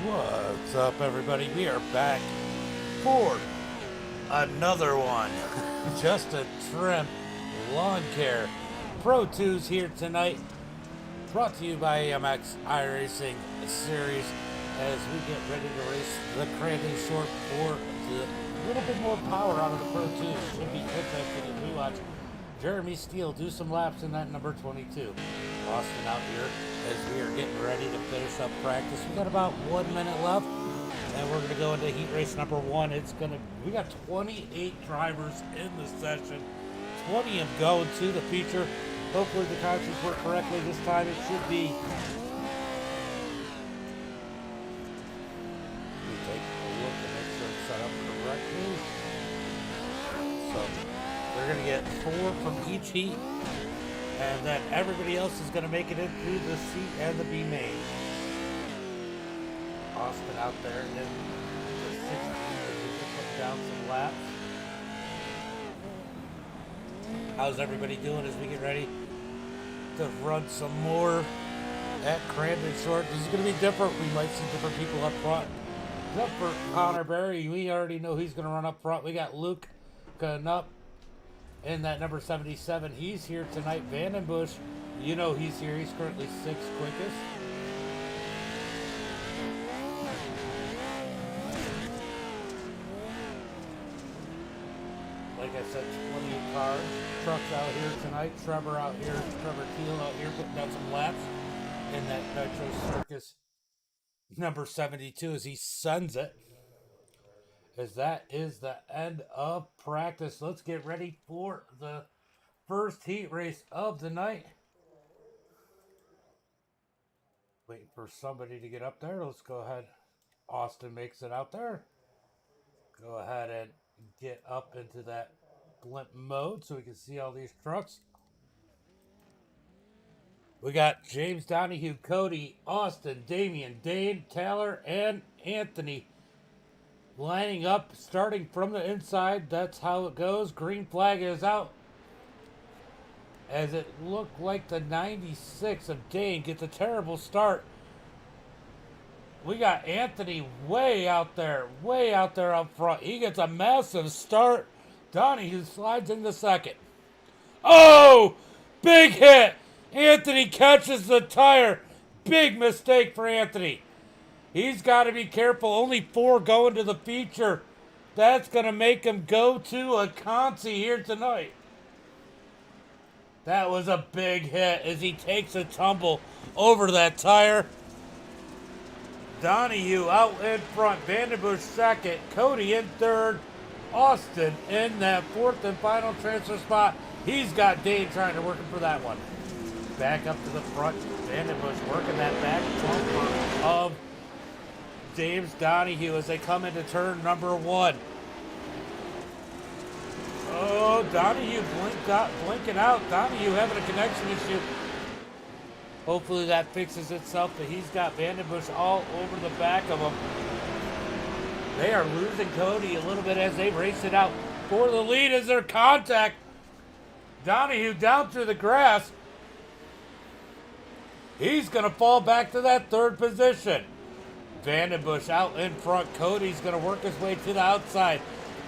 What's up, everybody? We are back for another one. Just a trim lawn care Pro 2s here tonight. Brought to you by AMX iRacing Series as we get ready to race the Crandon Short for a little bit more power out of the Pro 2s. Should be interesting as we watch Jeremy Steele do some laps in that number 22. Austin out here as we are getting ready to finish up practice. We got about 1 minute left, and we're going to go into heat race number 1. We got 28 drivers in the session, 20 of them going to the feature. Hopefully the consoles work correctly this time. It should be. Let me take a look and make sure it's set up correctly. So they're going to get 4 from each heat, and then everybody else is going to make it in through the C and the B main. Austin out there in the 16 to put down some laps. How's everybody doing as we get ready to run some more at Crandon Short? This is going to be different. We might see different people up front. Except for Connor Berry, we already know he's going to run up front. We got Luke Knupp in that number 77. He's here tonight. Vandenbush, you know he's here. He's currently 6th quickest. Like I said, 28 cars. Trucks out here tonight. Trevor Teal out here putting down some laps in that Nitro Circus number 72 as he sends it. As that is the end of practice. Let's get ready for the first heat race of the night. Waiting for somebody to get up there. Let's go ahead. Austin makes it out there. Go ahead and get up into that blimp mode so we can see all these trucks. We got James Donahue, Cody, Austin, Damian, Dane, Taylor, and Anthony lining up, starting from the inside. That's how it goes. Green flag is out. As it looked like the 96 of Dane gets a terrible start. We got Anthony way out there up front. He gets a massive start. Donahue slides into second. Oh! Big hit! Anthony catches the tire. Big mistake for Anthony. He's got to be careful. Only 4 going to the feature. That's going to make him go to a consi here tonight. That was a big hit as he takes a tumble over that tire. Donahue out in front. Vandenbush second. Cody in third. Austin in that 4th and final transfer spot. He's got Dane trying to work him for that one. Back up to the front. Vandenbush working that back bumper of James Donahue as they come into turn number 1. Oh, Donahue blinking out. Donahue having a connection issue. Hopefully that fixes itself, but he's got Vandenbush all over the back of him. They are losing Cody a little bit as they race it out for the lead as their contact. Donahue down through the grass. He's going to fall back to that 3rd position. Vandenbush out in front. Cody's going to work his way to the outside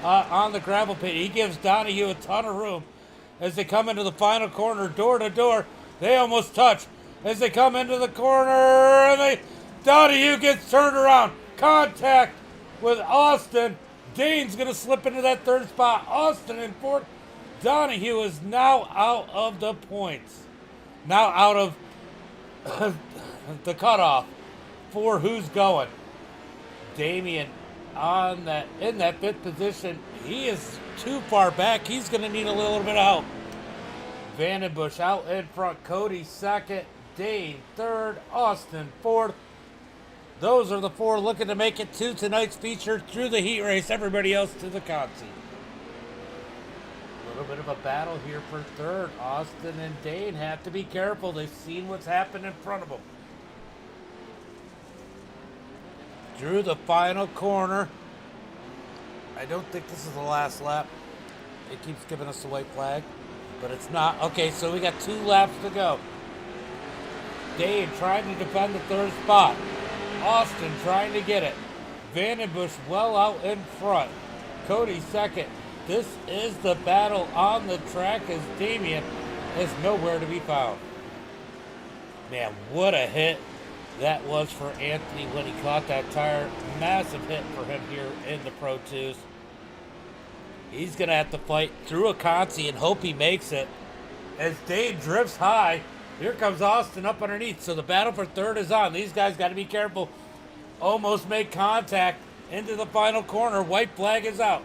on the gravel pit. He gives Donahue a ton of room as they come into the final corner, door to door. They almost touch as they come into the corner, and Donahue gets turned around. Contact with Austin. Dane's going to slip into that 3rd spot. Austin in 4th. Donahue is now out of the points. Now out of the cutoff for who's going. Damian in that 5th position. He is too far back. He's going to need a little bit of help. Vandenbush out in front. Cody 2nd. Dane 3rd. Austin 4th. Those are the 4 looking to make it to tonight's feature through the heat race. Everybody else to the consi. A little bit of a battle here for 3rd. Austin and Dane have to be careful. They've seen what's happened in front of them. Through the final corner. I don't think this is the last lap. It keeps giving us the white flag, but it's not. Okay, so we got 2 laps to go. Dane trying to defend the 3rd spot. Austin trying to get it. Vandenbush well out in front. Cody second. This is the battle on the track as Damian is nowhere to be found. Man, what a hit that was for Anthony when he caught that tire. Massive hit for him here in the Pro 2s. He's going to have to fight through a consi and hope he makes it. As Dane drifts high, here comes Austin up underneath. So the battle for third is on. These guys got to be careful. Almost make contact into the final corner. White flag is out.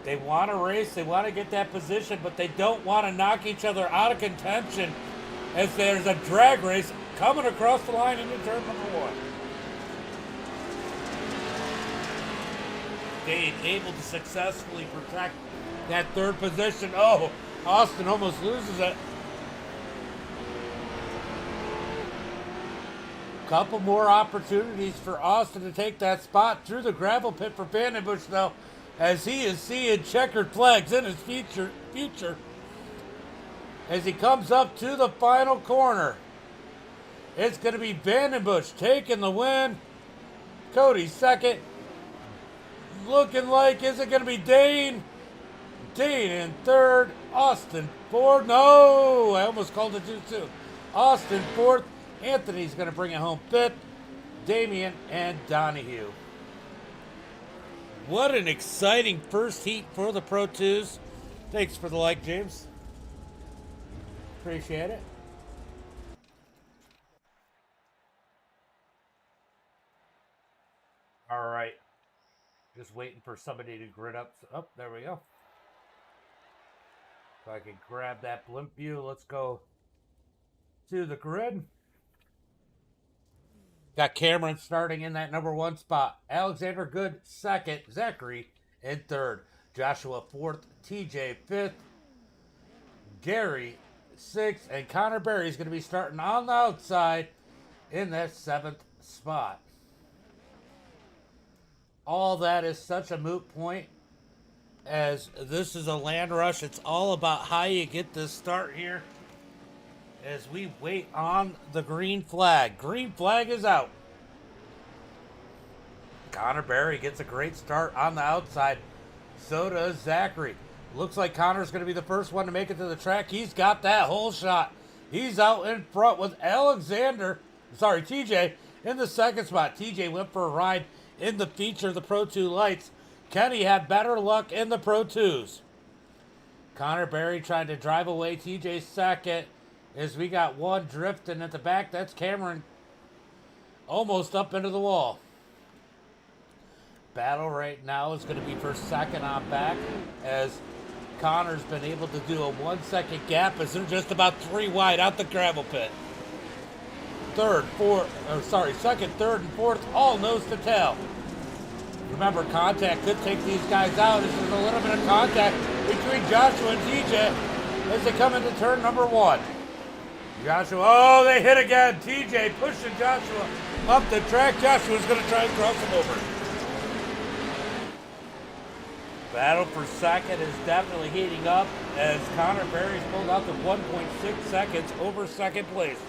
They want to race. They want to get that position, but they don't want to knock each other out of contention as there's a drag race coming across the line into turn number 1. Dane able to successfully protect that third position. Oh, Austin almost loses it. Couple more opportunities for Austin to take that spot through the gravel pit for Vandenbush, though, as he is seeing checkered flags in his future as he comes up to the final corner. It's going to be Vandenbush taking the win. Cody second. Looking like, is it going to be Dane? Dane in third. Austin fourth. No, I almost called it too. Austin fourth. Anthony's going to bring it home fifth. Damian and Donahue. What an exciting first heat for the Pro 2s. Thanks for the like, James. Appreciate it. All right. Just waiting for somebody to grid up. Oh, there we go. So I can grab that blimp view. Let's go to the grid. Got Cameron starting in that number 1 spot. Alexander Good second. Zachary in third. Joshua fourth. TJ fifth. Gary sixth. And Connor Berry is going to be starting on the outside in that 7th spot. All that is such a moot point as this is a land rush. It's all about how you get this start here as we wait on the green flag. Green flag is out. Connor Berry gets a great start on the outside. So does Zachary. Looks like Connor's going to be the first one to make it to the track. He's got that whole shot. He's out in front with TJ in the 2nd spot. TJ went for a ride in the feature of the Pro 2 lights. Kenny had better luck in the Pro 2s. Connor Berry trying to drive away TJ second as we got one drifting at the back. That's Cameron almost up into the wall. Battle right now is going to be for second on back as Connor's been able to do a 1 second gap as they're just about 3 wide out the gravel pit. Second, third, and fourth, all nose to tail. Remember, contact could take these guys out. There's a little bit of contact between Joshua and TJ as they come into turn number 1. Joshua, they hit again. TJ pushing Joshua up the track. Joshua's going to try and cross him over. Battle for second is definitely heating up as Connor Berry's pulled out to 1.6 seconds over second place.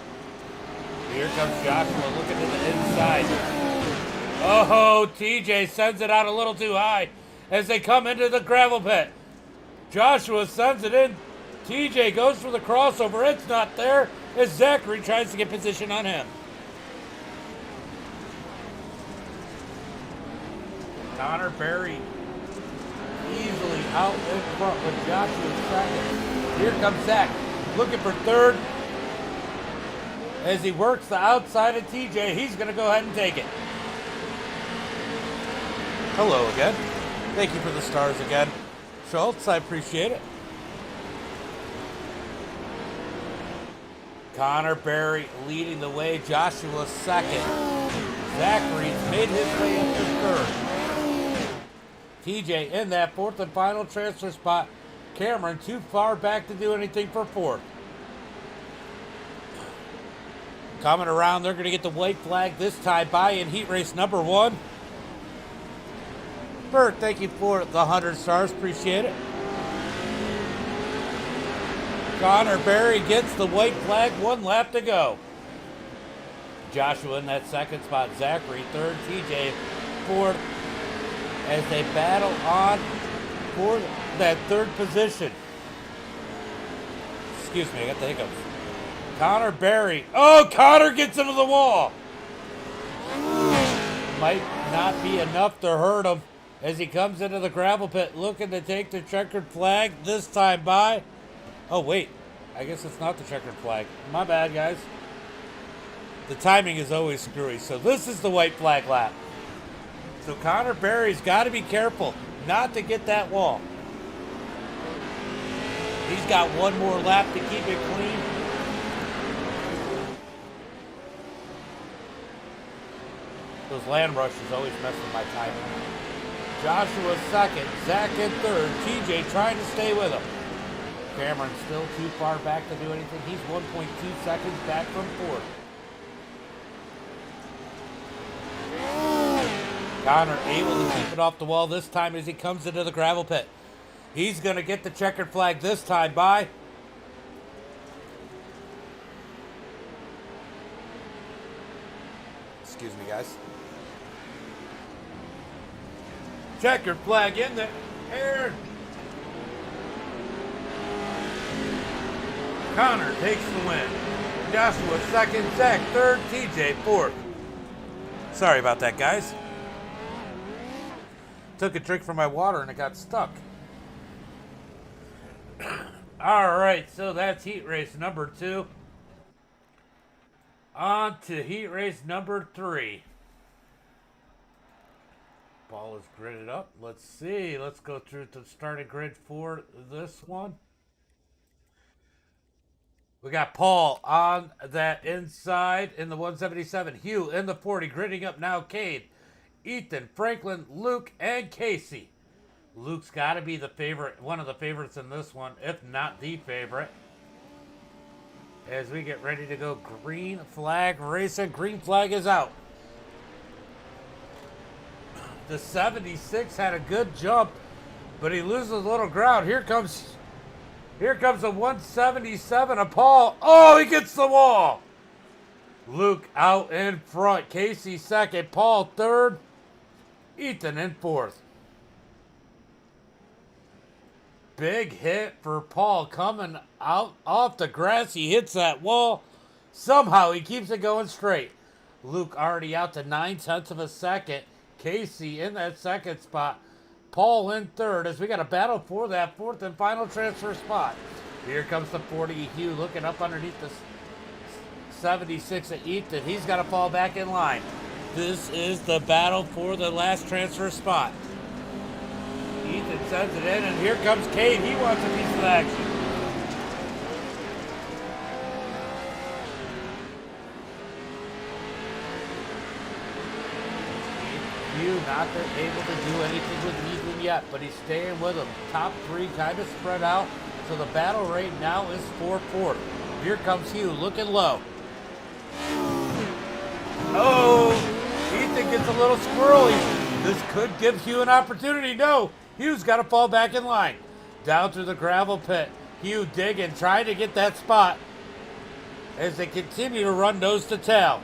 Here comes Joshua looking to the inside. Oh, TJ sends it out a little too high as they come into the gravel pit. Joshua sends it in. TJ goes for the crossover. It's not there as Zachary tries to get position on him. Connor Berry easily out in front with Joshua second. Here comes Zach looking for third. As he works the outside of TJ, he's going to go ahead and take it. Hello again. Thank you for the stars again. Schultz, I appreciate it. Connor Berry leading the way. Joshua second. Zachary's made his way into third. TJ in that 4th and final transfer spot. Cameron too far back to do anything for 4th. Coming around, they're going to get the white flag this time by in heat race number 1. Bert, thank you for the 100 stars. Appreciate it. Connor Berry gets the white flag. 1 lap to go. Joshua in that second spot. Zachary third. TJ fourth. As they battle on for that third position. Excuse me, I got the hiccups. Connor Berry. Oh, Connor gets into the wall. Might not be enough to hurt him as he comes into the gravel pit looking to take the checkered flag this time by. Oh, wait. I guess it's not the checkered flag. My bad, guys. The timing is always screwy. So this is the white flag lap. So Connor Berry's got to be careful not to get that wall. He's got one more lap to keep it clean. Those land rushes always mess with my timing. Joshua second, Zach in third, TJ trying to stay with him. Cameron's still too far back to do anything. He's 1.2 seconds back from fourth. Connor able to keep it off the wall this time as he comes into the gravel pit. He's going to get the checkered flag this time by. Excuse me, guys. Checkered flag in the air. Connor takes the win. Joshua second, Zach third, TJ fourth. Sorry about that, guys. Took a drink from my water and it got stuck. All right, so that's heat race number 2. On to heat race number 3. Ball is gridded up. Let's see. Let's go through the starting grid for this one. We got Paul on that inside in the 177. Hugh in the 40, gridding up now. Cade, Ethan, Franklin, Luke, and Casey. Luke's got to be the favorite, one of the favorites in this one, if not the favorite. As we get ready to go green flag racing. Green flag is out. The 76 had a good jump, but he loses a little ground. Here comes a 177 of Paul. Oh, he gets the wall. Luke out in front. Casey second. Paul third. Ethan in fourth. Big hit for Paul coming out off the grass. He hits that wall. Somehow he keeps it going straight. Luke already out to 9/10 of a second. Casey in that second spot. Paul in third as we got a battle for that fourth and final transfer spot. Here comes the 40 Hugh looking up underneath the 76 of Ethan. He's got to fall back in line. This is the battle for the last transfer spot. Ethan sends it in, and here comes Cade. He wants a piece of the action. Hugh not able to do anything with Ethan yet, but he's staying with him. Top three kind of spread out, so the battle rate now is 4-4. Here comes Hugh looking low. Oh, Ethan gets a little squirrely. This could give Hugh an opportunity. No, Hugh's got to fall back in line. Down through the gravel pit. Hugh digging, trying to get that spot as they continue to run nose to tail.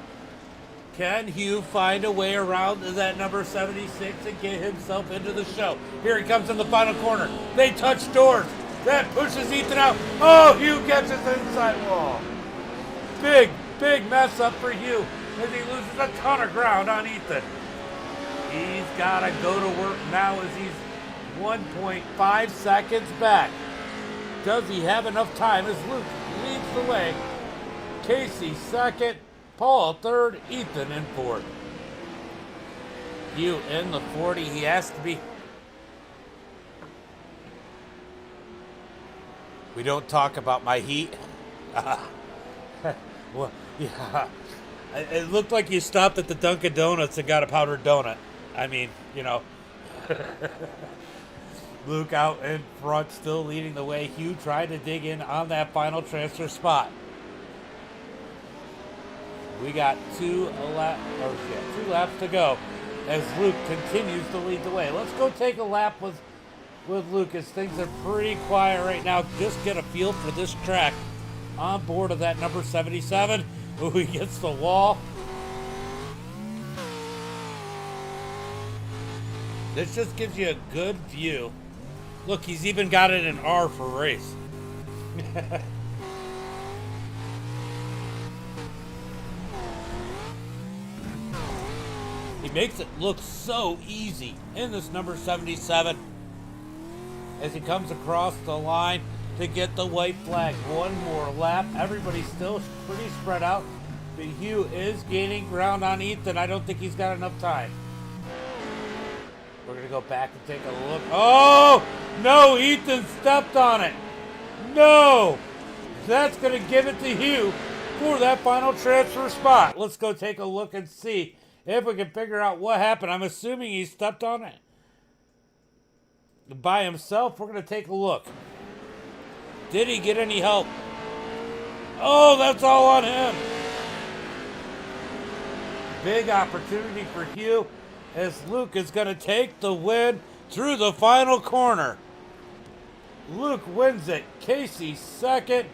Can Hugh find a way around that number 76 and get himself into the show? Here he comes in the final corner. They touch doors. That pushes Ethan out. Oh, Hugh gets his inside wall. Big mess up for Hugh as he loses a ton of ground on Ethan. He's got to go to work now as he's 1.5 seconds back. Does he have enough time as Luke leads the way? Casey second. Paul third, Ethan in fourth. Hugh in the 40. He has to be. We don't talk about my heat. Well, yeah. It looked like you stopped at the Dunkin' Donuts and got a powdered donut. I mean, you know. Luke out in front, still leading the way. Hugh tried to dig in on that final transfer spot. We got two laps to go as Luke continues to lead the way. Let's go take a lap with Luke as things are pretty quiet right now. Just get a feel for this track on board of that number 77. Ooh, he gets the wall. This just gives you a good view. Look, he's even got it in R for race. He makes it look so easy in this number 77 as he comes across the line to get the white flag. One more lap. Everybody's still pretty spread out, but Hugh is gaining ground on Ethan. I don't think he's got enough time. We're going to go back and take a look. Oh, no, Ethan stepped on it. No, that's going to give it to Hugh for that final transfer spot. Let's go take a look and see if we can figure out what happened. I'm assuming he stepped on it by himself. We're going to take a look. Did he get any help? Oh, that's all on him. Big opportunity for Hugh as Luke is going to take the win through the final corner. Luke wins it. Casey second.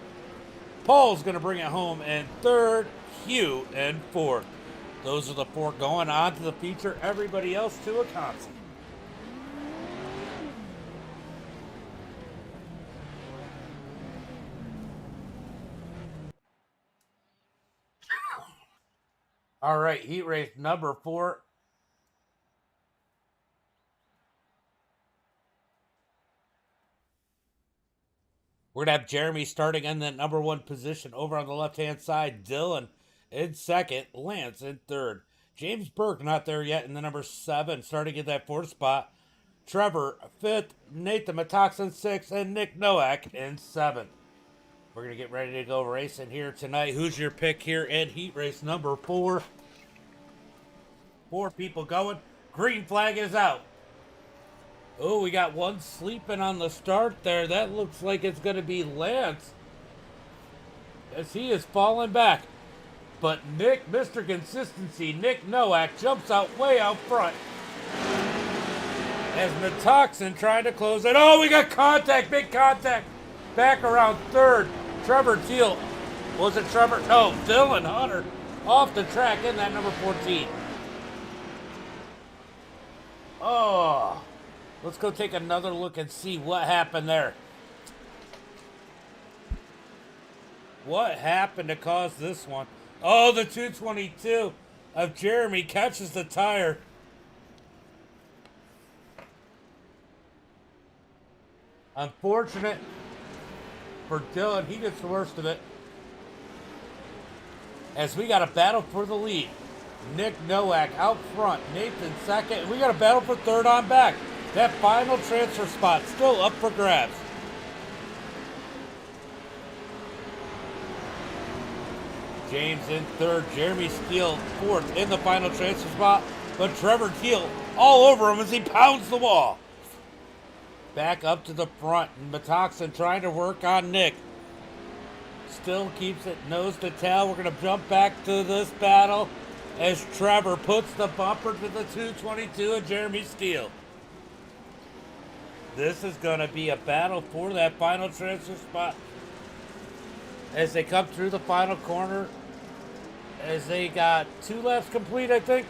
Paul's going to bring it home in third. Hugh in fourth. Those are the four going on to the feature. Everybody else to a console. All right, heat race number 4. We're going to have Jeremy starting in that number 1 position over on the left-hand side. Dylan in second. Lance in third. James Burke not there yet in the number 7, starting at that 4th spot. Trevor 5th. Nathan Matoxin 6th. And Nick Nowak in 7th. We're going to get ready to go racing here tonight. Who's your pick here in heat race number 4? 4 people going. Green flag is out. Oh, we got one sleeping on the start there. That looks like it's going to be Lance as he is falling back. But Nick, Mr. Consistency, Nick Nowak jumps out way out front. As Matoxin trying to close it. Oh, we got contact, big contact. Back around third. Trevor Teal. Was it Trevor? No, Dylan Hunter off the track in that number 14. Oh, let's go take another look and see what happened there. What happened to cause this one? Oh, the 222 of Jeremy catches the tire. Unfortunate for Dylan. He gets the worst of it. As we got a battle for the lead. Nick Nowak out front. Nathan second. We got a battle for third on back. That final transfer spot still up for grabs. James in third. Jeremy Steele fourth in the final transfer spot. But Trevor Teal all over him as he pounds the wall. Back up to the front. And Matoxin trying to work on Nick. Still keeps it nose to tail. We're going to jump back to this battle as Trevor puts the bumper to the 222 of Jeremy Steele. This is going to be a battle for that final transfer spot as they come through the final corner. As they got 2 laps complete, I think.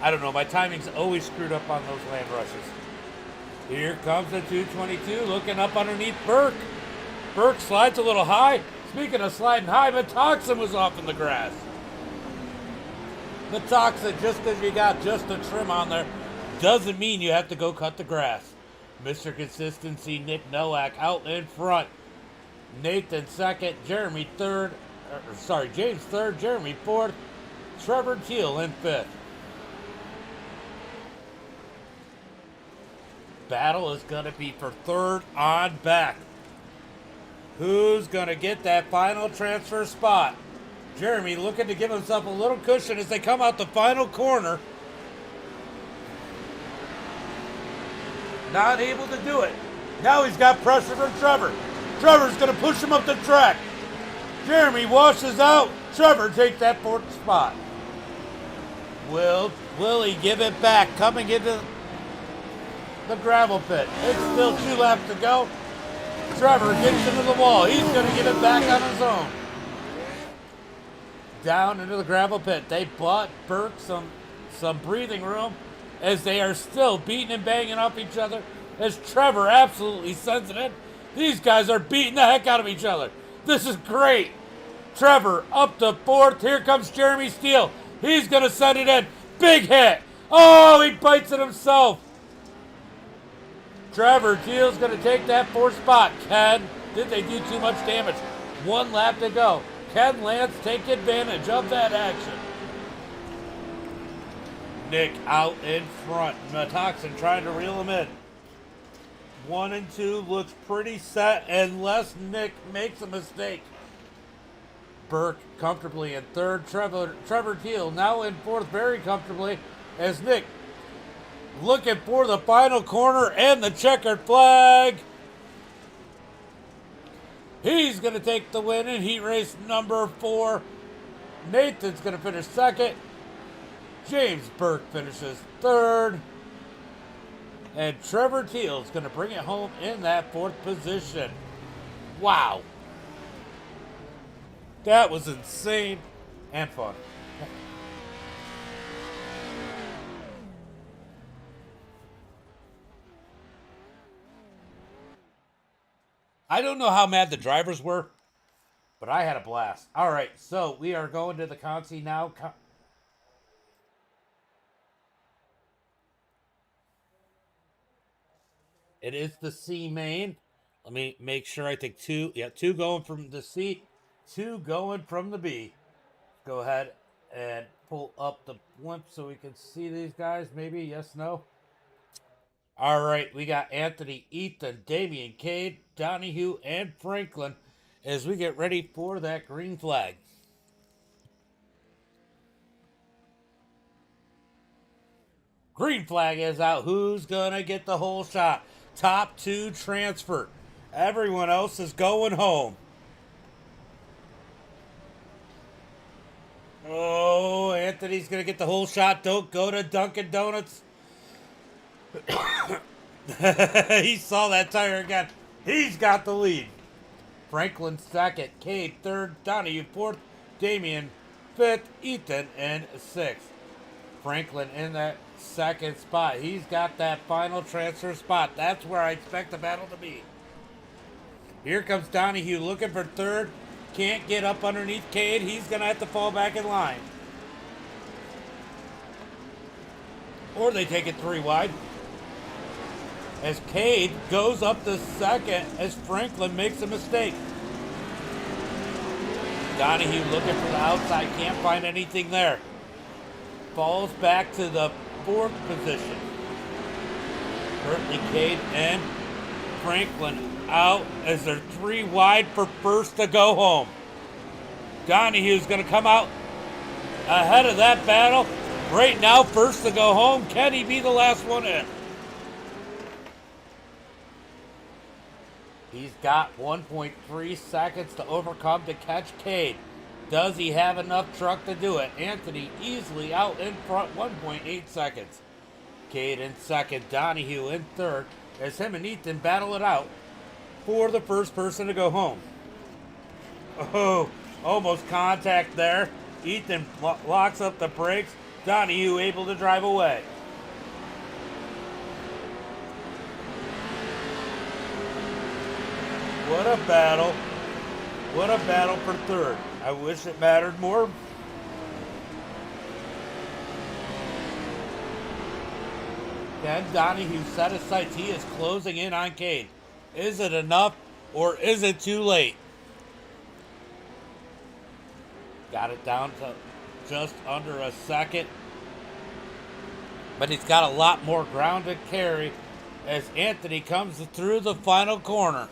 I don't know. My timing's always screwed up on those land rushes. Here comes the 222 looking up underneath Burke. Burke slides a little high. Speaking of sliding high, Matoxin was off in the grass. Matoxin, just because you got just a trim on there, doesn't mean you have to go cut the grass. Mr. Consistency, Nick Nowak out in front. Nathan second, Jeremy third. James third, Jeremy fourth. Trevor Teal in fifth. Battle is going to be for third on back. Who's going to get that final transfer spot? Jeremy looking to give himself a little cushion as they come out the final corner. Not able to do it. Now he's got pressure from Trevor. Trevor's going to push him up the track. Jeremy washes out. Trevor takes that 4th spot. Will he give it back? Coming into the gravel pit. It's still 2 laps to go. Trevor gets into the wall. He's going to get it back on his own. Down into the gravel pit. They bought Burke some breathing room as they are still beating and banging up each other, as Trevor absolutely sends it in. These guys are beating the heck out of each other. This is great. Trevor up to fourth. Here comes Jeremy Steele. He's going to send it in. Big hit. Oh, he bites it himself. Trevor Steele's going to take that fourth spot. Ken, did they do too much damage? 1 lap to go. Ken Lance take advantage of that action. Nick out in front. Metoxin trying to reel him in. 1 and 2 looks pretty set unless Nick makes a mistake. Burke comfortably in third. Trevor Teal now in fourth very comfortably as Nick looking for the final corner and the checkered flag. He's going to take the win in heat race number 4. Nathan's going to finish second. James Burke finishes third. And Trevor Teal's going to bring it home in that 4th position. Wow. That was insane and fun. I don't know how mad the drivers were, but I had a blast. All right, so we are going to the Consi now. It is the C main. Let me make sure. I think 2. Yeah, 2 going from the C, 2 going from the B. Go ahead and pull up the blimp so we can see these guys. Maybe, yes, no. All right, we got Anthony, Ethan, Damian, Cade, Donahue, and Franklin as we get ready for that green flag. Green flag is out. Who's going to get the whole shot? Top 2 transfer. Everyone else is going home. Oh, Anthony's going to get the whole shot. Don't go to Dunkin' Donuts. He saw that tire again. He's got the lead. Franklin second, Cade third, Donahue fourth, Damian fifth, Ethan in sixth. Franklin in that second spot. He's got that final transfer spot. That's where I expect the battle to be. Here comes Donahue looking for third. Can't get up underneath Cade. He's going to have to fall back in line. Or they take it 3 wide. As Cade goes up to second as Franklin makes a mistake. Donahue looking for the outside. Can't find anything there. Falls back to the 4th position. Currently Cade and Franklin out as they're 3 wide for first to go home. Donahue's going to come out ahead of that battle. Right now, first to go home. Can he be the last one in? He's got 1.3 seconds to overcome to catch Cade. Does he have enough truck to do it? Anthony easily out in front, 1.8 seconds. Cade in second, Donahue in third, as him and Ethan battle it out for the first person to go home. Oh, almost contact there. Ethan locks up the brakes. Donahue able to drive away. What a battle. What a battle for third. I wish it mattered more. Ken Donahue set his sights. He is closing in on Cade. Is it enough or is it too late? Got it down to just under a second. But he's got a lot more ground to carry as Anthony comes through the final corner.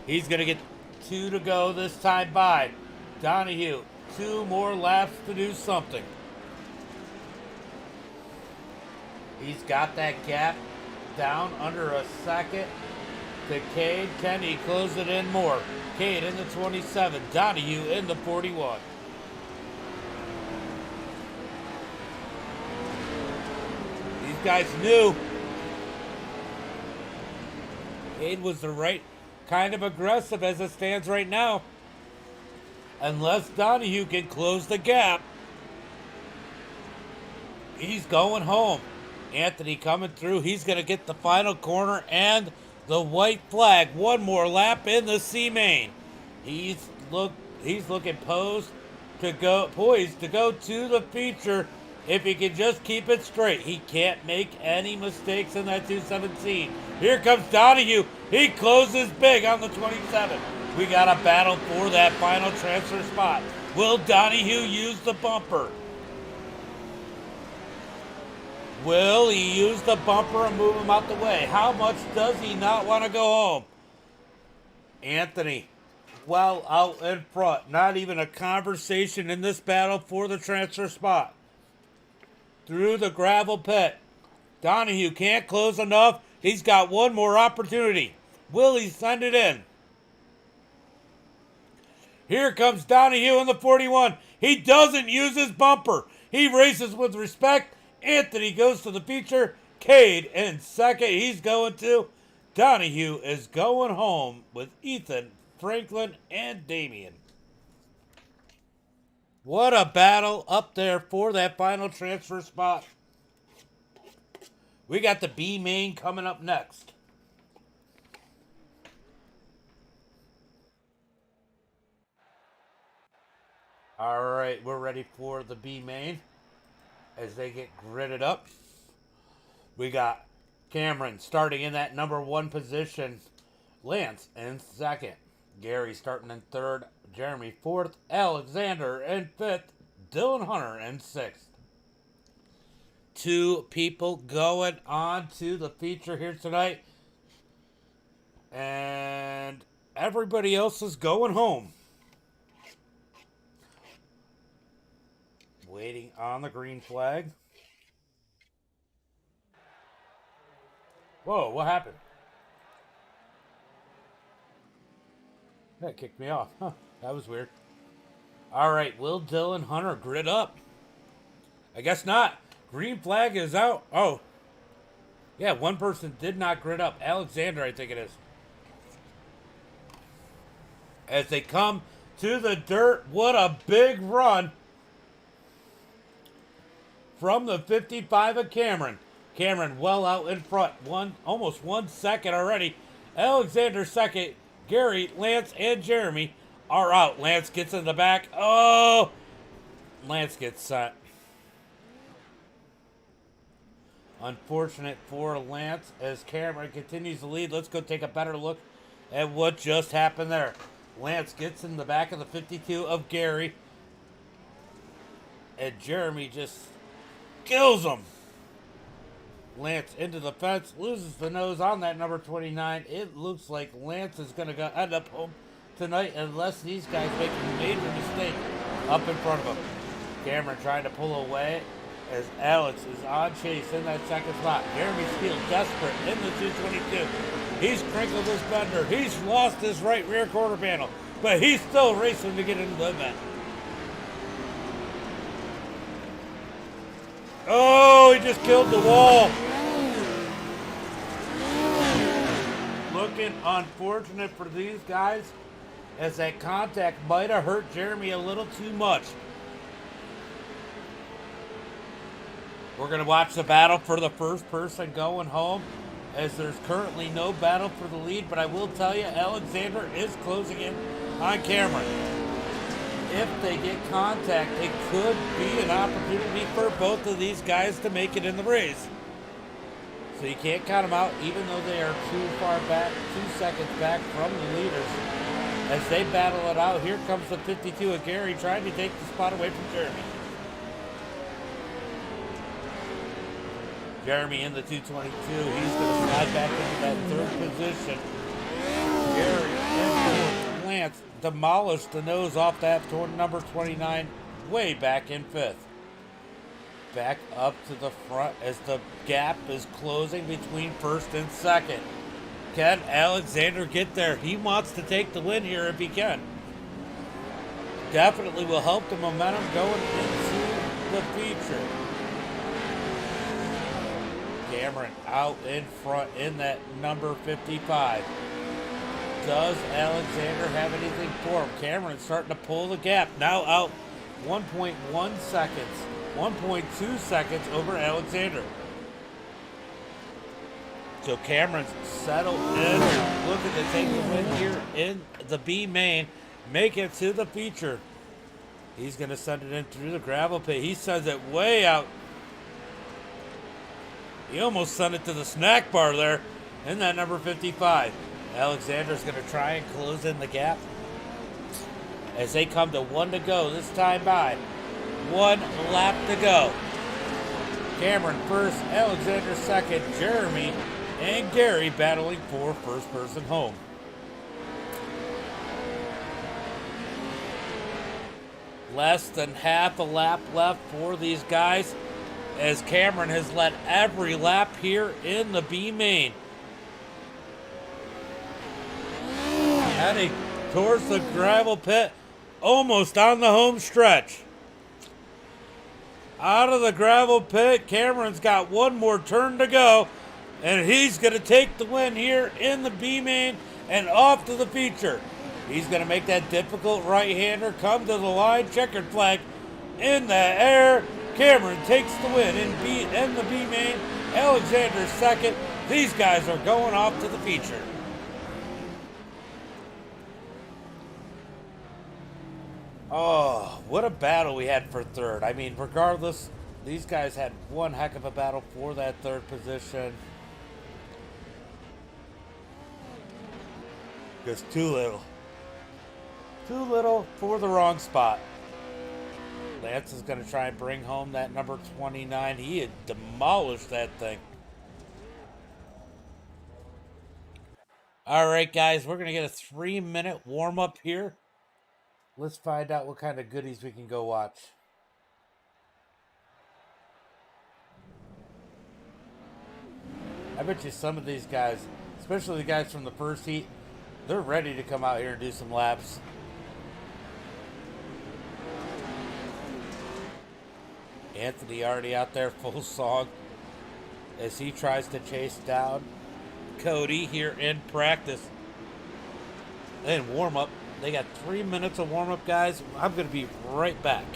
He's going to get 2 to go this time by. Donahue, 2 more laps to do something. He's got that gap down under a second to Cade. Can he close it in more? Cade in the 27, Donahue in the 41. These guys knew Cade was the right kind of aggressive as it stands right now. Unless Donahue can close the gap. He's going home. Anthony coming through. He's going to get the final corner and the white flag. One more lap in the C-Main. He's looking poised to go to the feature. If he can just keep it straight, he can't make any mistakes in that 217. Here comes Donahue. He closes big on the 27. We got a battle for that final transfer spot. Will Donahue use the bumper? Will he use the bumper and move him out the way? How much does he not want to go home? Anthony, well out in front. Not even a conversation in this battle for the transfer spot. Through the gravel pit. Donahue can't close enough. He's got one more opportunity. Will he send it in? Here comes Donahue in the 41. He doesn't use his bumper. He races with respect. Anthony goes to the feature. Cade in second. He's going to. Donahue is going home with Ethan, Franklin, and Damian. What a battle up there for that final transfer spot. We got the B main coming up next. All right, we're ready for the B main as they get gridded up. We got Cameron starting in that number 1 position. Lance in second. Gary starting in third. Jeremy 4th. Alexander in 5th. Dylan Hunter in 6th. 2 people going on to the feature here tonight. And everybody else is going home. Waiting on the green flag. Whoa, what happened? That kicked me off. Huh, that was weird. All right, will Dylan Hunter grid up? I guess not. Green flag is out. Oh. Yeah, one person did not grid up. Alexander, I think it is. As they come to the dirt, what a big run from the 55 of Cameron. Cameron well out in front. Almost 1 second already. Alexander second. Gary, Lance, and Jeremy are out. Lance gets in the back. Oh! Lance gets sent. Unfortunate for Lance as Cameron continues to lead. Let's go take a better look at what just happened there. Lance gets in the back of the 52 of Gary. And Jeremy just kills him. Lance into the fence, loses the nose on that number 29. It looks like Lance is going to end up home tonight unless these guys make a major mistake up in front of him. Cameron trying to pull away as Alex is on chase in that second spot. Jeremy Steele desperate in the 222. He's crinkled his bender. He's lost his right rear quarter panel, but he's still racing to get into the event. Oh, he just killed the wall. Looking unfortunate for these guys as that contact might have hurt Jeremy a little too much. We're going to watch the battle for the first person going home as there's currently no battle for the lead, but I will tell you, Alexander is closing in on Cameron. If they get contact, it could be an opportunity for both of these guys to make it in the race. So you can't count them out, even though they are too far back, 2 seconds back from the leaders. As they battle it out, here comes the 52 of Gary trying to take the spot away from Jeremy. Jeremy in the 222. He's going to slide back into that third position. Gary and Lance demolished the nose off that number 29 way back in 5th. Back up to the front as the gap is closing between first and second. Can Alexander get there? He wants to take the win here if he can. Definitely will help the momentum going into the feature. Cameron out in front in that number 55. Does Alexander have anything for him? Cameron's starting to pull the gap. Now out 1.1 seconds 1.2 seconds over Alexander. So Cameron's settled in, looking to take the win here in the B main, make it to the feature. He's going to send it in through the gravel pit. He sends it way out. He almost sent it to the snack bar there in that number 55. Alexander's going to try and close in the gap as they come to 1 to go. This time by 1 lap to go. Cameron first, Alexander second, Jeremy and Gary battling for first person home. Less than half a lap left for these guys as Cameron has led every lap here in the B main. Heading towards the gravel pit, almost on the home stretch. Out of the gravel pit, Cameron's got one more turn to go, and he's going to take the win here in the B main and off to the feature. He's going to make that difficult right-hander come to the line, checkered flag in the air. Cameron takes the win in the B main. Alexander second. These guys are going off to the feature. Oh, what a battle we had for third. I mean, regardless, these guys had one heck of a battle for that third position. Just too little. Too little for the wrong spot. Lance is going to try and bring home that number 29. He had demolished that thing. All right, guys, we're going to get a 3-minute warm-up here. Let's find out what kind of goodies we can go watch. I bet you some of these guys, especially the guys from the first heat, they're ready to come out here and do some laps. Anthony already out there full song as he tries to chase down Cody here in practice. And warm up. They got 3 minutes of warm up, guys. I'm going to be right back.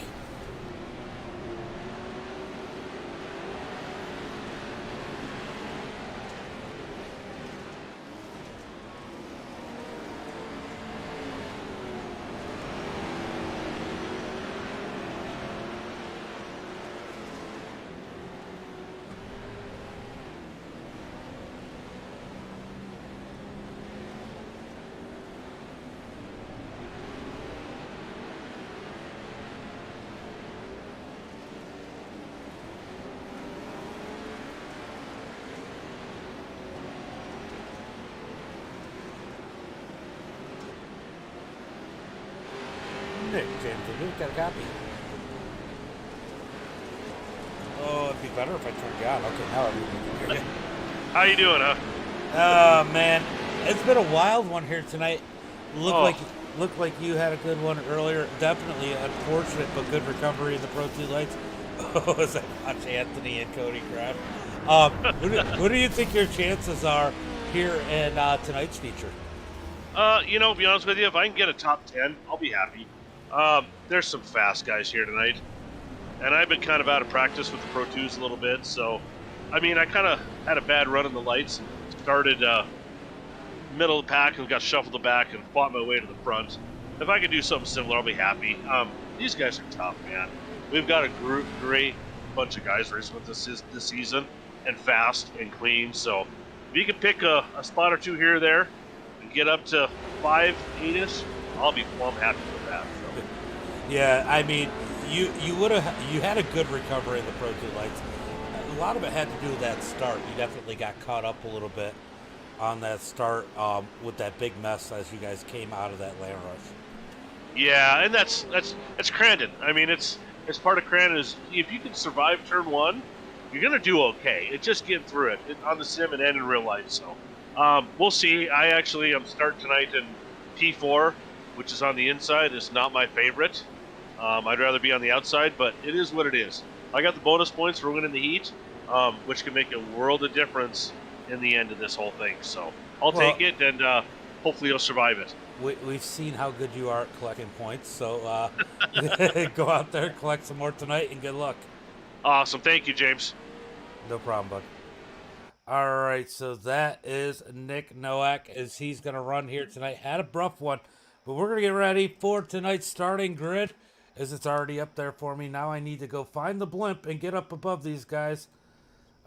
James, got a copy. Oh, it'd be better if I turned you on. Okay, now everyone can hear you. How you doing, huh? Oh man, it's been a wild one here tonight. Looked like you had a good one earlier. Definitely unfortunate, but good recovery in the Pro 2 lights. Oh, as I watch Anthony and Cody grab. What do you think your chances are here in tonight's feature? To be honest with you, if I can get a top 10, I'll be happy. There's some fast guys here tonight, and I've been kind of out of practice with the Pro 2s a little bit, so, I mean, I kind of had a bad run in the lights and started middle of the pack and got shuffled back and fought my way to the front. If I could do something similar, I'll be happy. These guys are tough, man. We've got a great bunch of guys racing with us this season, and fast and clean, so if you can pick a spot or two here or there and get up to 5, 8-ish, I'll be plumb happy with that. So. Yeah, I mean, you had a good recovery in the Pro 2 lights. A lot of it had to do with that start. You definitely got caught up a little bit on that start with that big mess as you guys came out of that land rush. Yeah, and that's Crandon. I mean, it's part of Crandon is if you can survive turn 1, you're gonna do okay. It's just getting through it on the sim and in real life. So we'll see. I'm starting tonight in P4, which is on the inside. It's not my favorite. I'd rather be on the outside, but it is what it is. I got the bonus points for winning the heat, which can make a world of difference in the end of this whole thing. So I'll take it, and hopefully you'll survive it. We've seen how good you are at collecting points, so go out there, collect some more tonight, and good luck. Awesome. Thank you, James. No problem, bud. All right, so that is Nick Nowak as he's going to run here tonight. Had a rough one, but we're going to get ready for tonight's starting grid as it's already up there for me. Now I need to go find the blimp and get up above these guys.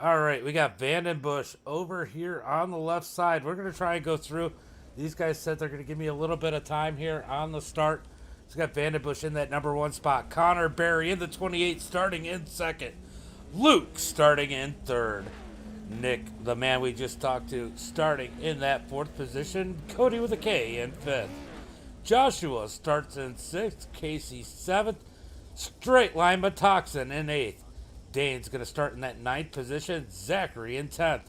All right, we got Vandenbush over here on the left side. We're going to try and go through. These guys said they're going to give me a little bit of time here on the start. So we got Vandenbush in that number 1 spot. Connor Berry in the 28 starting in second. Luke starting in third. Nick, the man we just talked to, starting in that 4th position. Cody with a K in 5th. Joshua starts in 6th. Casey 7th. Straight line Matoxin in 8th. Dane's going to start in that 9th position. Zachary in 10th.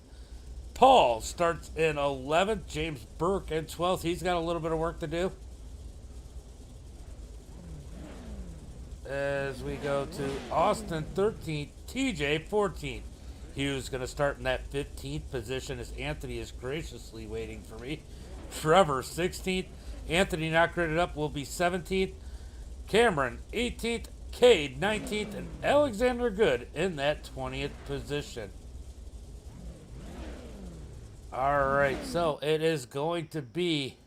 Paul starts in 11th. James Burke in 12th. He's got a little bit of work to do. As we go to Austin 13th. TJ 14th. Hughes going to start in that 15th position as Anthony is graciously waiting for me. Trevor 16th. Anthony not gridded up will be 17th. Cameron 18th. Cade 19th. And Alexander Good in that 20th position. All right, so it is going to be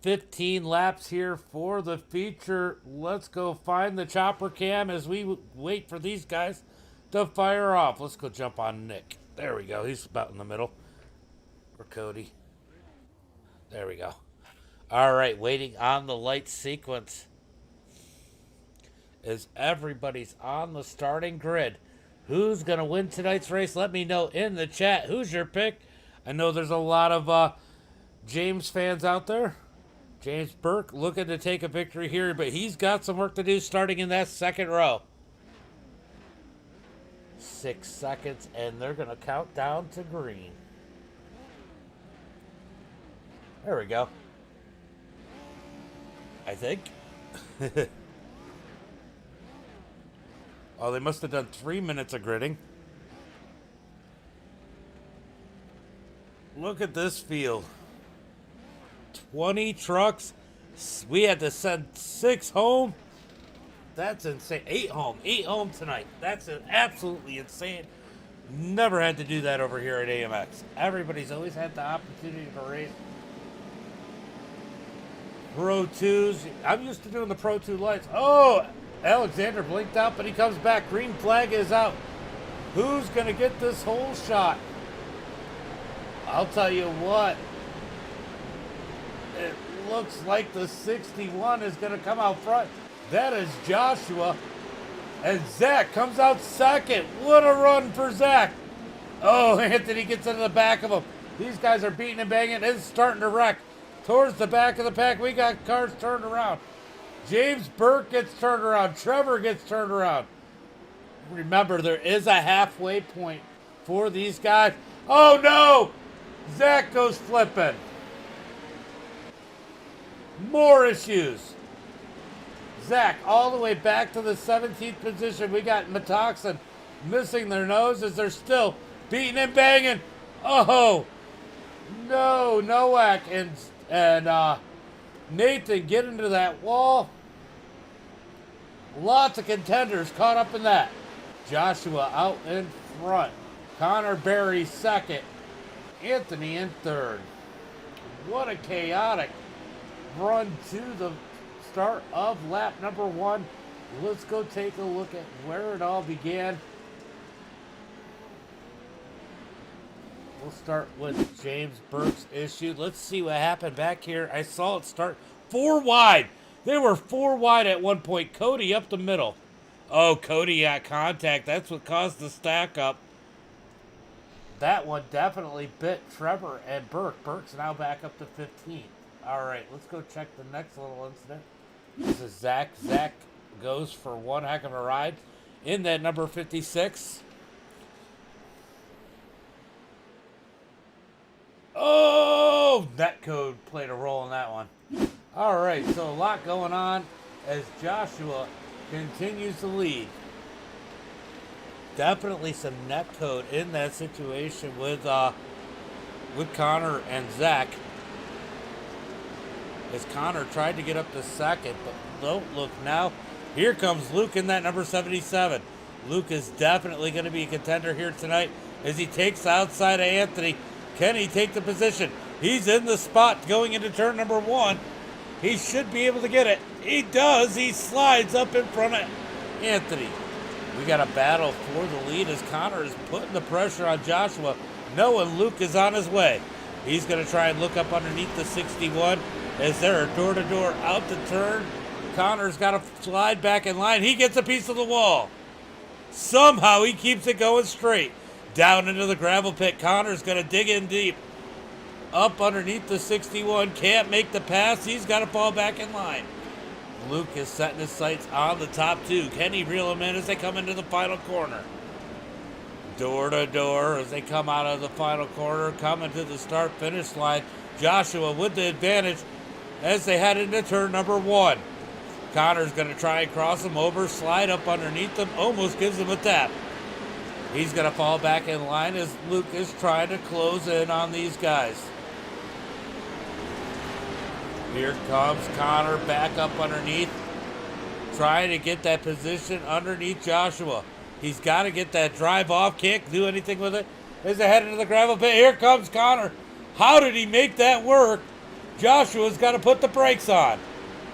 15 laps here for the feature. Let's go find the chopper cam as we wait for these guys to fire off. Let's go jump on Nick. There we go. He's about in the middle. Or Cody. There we go. All right, waiting on the light sequence. As everybody's on the starting grid. Who's going to win tonight's race? Let me know in the chat. Who's your pick? I know there's a lot of James fans out there. James Burke looking to take a victory here, but he's got some work to do starting in that 2nd row. 6 seconds, and they're going to count down to green. There we go. I think. Oh, they must have done 3 minutes of gridding. Look at this field. 20 trucks. We had to send 6 home. That's insane. 8 home. 8 home tonight. That's absolutely insane. Never had to do that over here at AMX. Everybody's always had the opportunity to race Pro 2s. I'm used to doing the Pro 2 lights. Oh, Alexander blinked out, but he comes back. Green flag is out. Who's going to get this whole shot? I'll tell you what. It looks like the 61 is going to come out front. That is Joshua. And Zach comes out second. What a run for Zach. Oh, Anthony gets into the back of him. These guys are beating and banging. It's starting to wreck. Towards the back of the pack, we got cars turned around. James Burke gets turned around. Trevor gets turned around. Remember, there is a halfway point for these guys. Oh, no! Zach goes flipping. More issues. Zach all the way back to the 17th position. We got Matoxin missing their nose as they're still beating and banging. Oh, no. Nowak and Nathan get into that wall. Lots of contenders caught up in that. Joshua out in front. Connor Berry second. Anthony in third. What a chaotic run to the start of lap number 1. Let's go take a look at where it all began. We'll start with James Burke's issue. Let's see what happened back here. I saw it start 4 wide. They were 4 wide at one point. Cody up the middle. Oh, Cody got contact. That's what caused the stack up. That one definitely bit Trevor and Burke. Burke's now back up to 15th. All right, let's go check the next little incident. This is Zach. Zach goes for one heck of a ride in that number 56. Oh, netcode played a role in that one. All right, so a lot going on as Joshua continues to lead. Definitely some netcode in that situation with Connor and Zach. As Connor tried to get up to second, but don't look now. Here comes Luke in that number 77. Luke is definitely going to be a contender here tonight as he takes the outside of Anthony. Can he take the position? He's in the spot going into turn number 1. He should be able to get it. He does. He slides up in front of Anthony. We got a battle for the lead as Connor is putting the pressure on Joshua, knowing Luke is on his way. He's going to try and look up underneath the 61 as they're door-to-door out the turn. Connor's got to slide back in line. He gets a piece of the wall. Somehow he keeps it going straight. Down into the gravel pit. Connor's going to dig in deep. Up underneath the 61. Can't make the pass. He's got to fall back in line. Luke is setting his sights on the top 2. Can he reel them in as they come into the final corner? Door to door as they come out of the final corner, coming to the start-finish line. Joshua with the advantage as they head into turn number 1. Connor's going to try and cross him over, slide up underneath them, almost gives him a tap. He's going to fall back in line as Luke is trying to close in on these guys. Here comes Connor back up underneath, trying to get that position underneath Joshua. He's got to get that drive off, can't do anything with it. As they head into the gravel pit, here comes Connor. How did he make that work? Joshua's got to put the brakes on.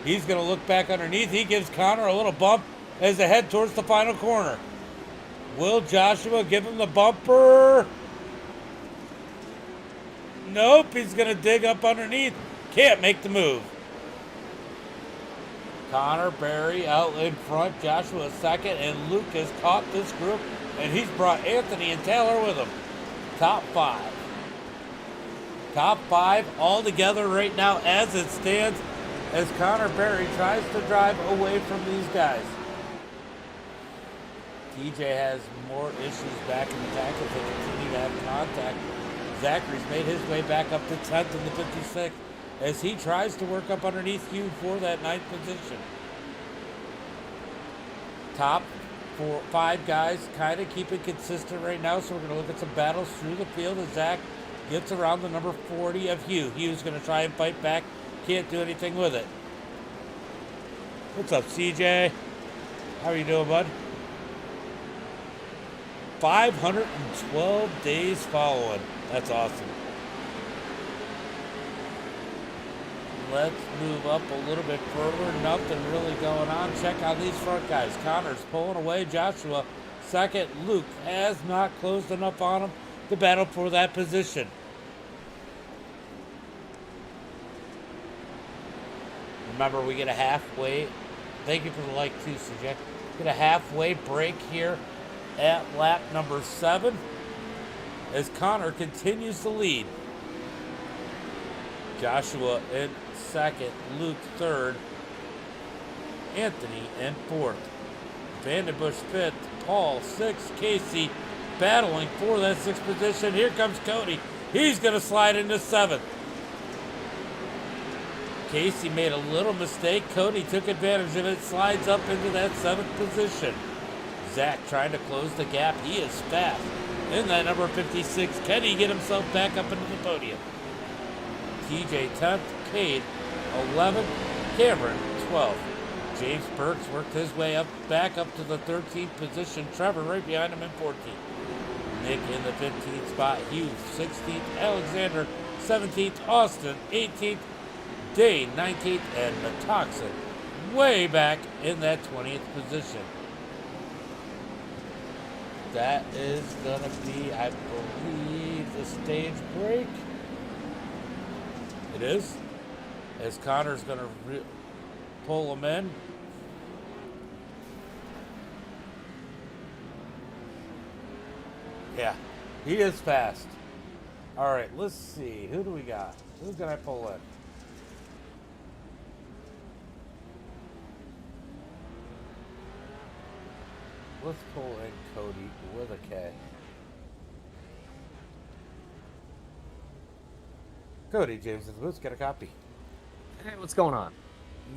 He's going to look back underneath. He gives Connor a little bump as they head towards the final corner. Will Joshua give him the bumper? Nope, he's going to dig up underneath. Can't make the move. Connor Berry out in front, Joshua second, and Luke has caught this group, and he's brought Anthony and Taylor with him. Top 5. Top 5 all together right now as it stands, as Connor Berry tries to drive away from these guys. TJ has more issues back in the pack as they continue to have contact. Zachary's made his way back up to 10th in the 56 as he tries to work up underneath Hugh for that 9th position. Top 5 guys kind of keep it consistent right now, so we're going to look at some battles through the field as Zach gets around the number 40 of Hugh. Hugh's going to try and fight back. Can't do anything with it. What's up, CJ? How are you doing, bud? 512 days following. That's awesome. Let's move up a little bit further. Nothing really going on. Check out these front guys. Connor's pulling away. Joshua second. Luke has not closed enough on him to battle for that position. Remember, we get a halfway. Thank you for the like too, CJ. Get a halfway break here at lap number 7 as Connor continues to lead. Joshua in second, Luke third, Anthony in 4th, Vandenbush 5th, Paul 6th, Casey battling for that 6th position. Here comes Cody. He's going to slide into 7th. Casey made a little mistake. Cody took advantage of it, slides up into that 7th position. Zach trying to close the gap. He is fast. In that number 56, can he get himself back up into the podium? TJ 10th, Cade 11th, Cameron 12th. James Burks worked his way up back up to the 13th position. Trevor right behind him in 14th. Nick in the 15th spot. Hughes 16th. Alexander 17th. Austin 18th. Dane 19th. And Metoxin way back in that 20th position. That is going to be, I believe, the stage break. It is. As Connor's going to pull him in. Yeah, he is fast. All right, let's see. Who do we got? Who can I pull in? Let's pull in Cody with a K. Cody, James, let's get a copy. Hey, what's going on?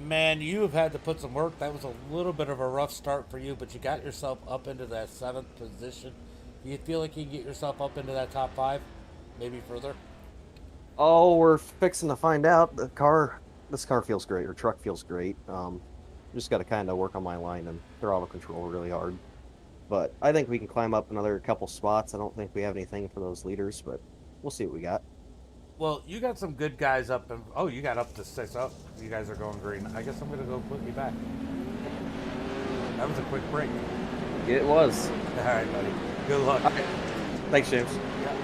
Man, you have had to put some work. That was a little bit of a rough start for you, but you got yourself up into that 7th position. Do you feel like you can get yourself up into that top 5? Maybe further? Oh, we're fixing to find out. This car feels great, or truck feels great. Just got to kind of work on my line and throttle control really hard. But I think we can climb up another couple spots. I don't think we have anything for those leaders, but we'll see what we got. Well, you got some good guys up, and oh, you got up to 6. Oh, you guys are going green. I guess I'm gonna go put you back. That was a quick break. It was. All right, buddy. Good luck. Okay. Thanks, James. Yeah.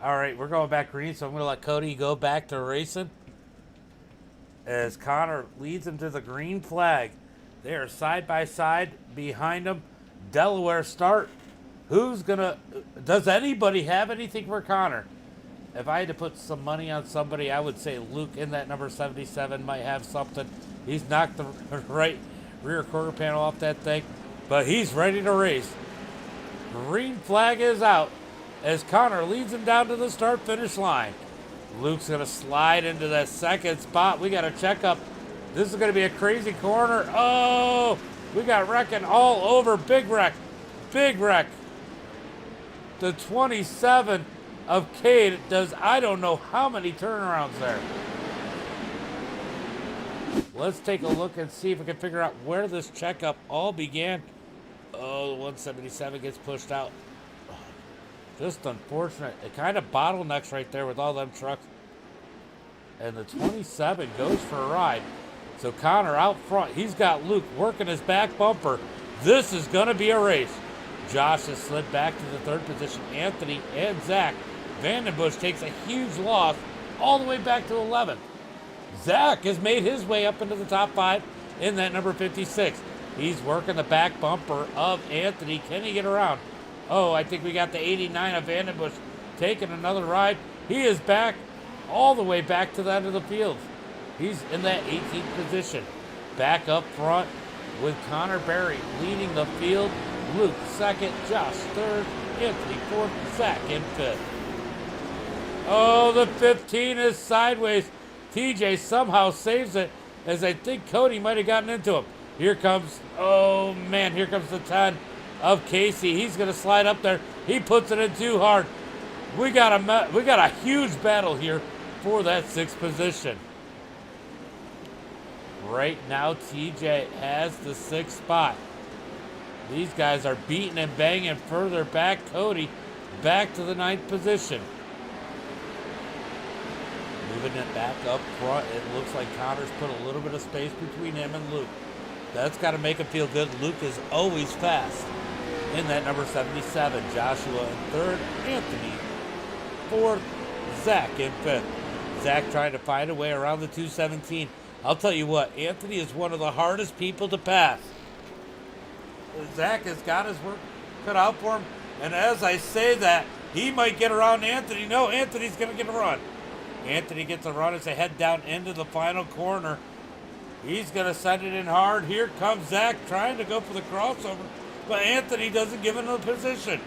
All right, we're going back green, so I'm gonna let Cody go back to racing. As Connor leads him to the green flag. They are side by side behind him. Delaware start. Does anybody have anything for Connor? If I had to put some money on somebody, I would say Luke in that number 77 might have something. He's knocked the right rear quarter panel off that thing, but he's ready to race. Green flag is out as Connor leads him down to the start-finish line. Luke's going to slide into that second spot. We got a checkup. This is going to be a crazy corner. Oh, we got wrecking all over. Big wreck. Big wreck. The 27 of Cade does I don't know how many turnarounds there. Let's take a look and see if we can figure out where this checkup all began. Oh, the 177 gets pushed out. Just unfortunate. It kind of bottlenecks right there with all them trucks. And the 27 goes for a ride. So Connor out front. He's got Luke working his back bumper. This is going to be a race. Josh has slid back to the third position. Anthony and Zach. Vandenbush takes a huge loss all the way back to 11th. Zach has made his way up into the top 5 in that number 56. He's working the back bumper of Anthony. Can he get around? Oh, I think we got the 89 of Vandenbush taking another ride. He is back all the way back to the end of the field. He's in that 18th position. Back up front with Connor Berry leading the field. Luke second, Josh third, Anthony fourth, Zach in fifth. Oh, the 15 is sideways. TJ somehow saves it as I think Cody might have gotten into him. Here comes, oh man, here comes the 10 of Casey. He's going to slide up there. He puts it in too hard. We got a huge battle here for that 6th position. Right now, TJ has the 6th spot. These guys are beating and banging further back. Cody back to the 9th position. Moving it back up front, it looks like Connor's put a little bit of space between him and Luke. That's got to make him feel good. Luke is always fast in that number 77. Joshua in third, Anthony fourth, Zach in fifth. Zach trying to find a way around the 217. I'll tell you what, Anthony is one of the hardest people to pass. Zach has got his work cut out for him, and as I say that, he might get around Anthony. No, Anthony's going to get a run. Anthony gets a run as they head down into the final corner. He's going to send it in hard. Here comes Zach trying to go for the crossover, but Anthony doesn't give him the position.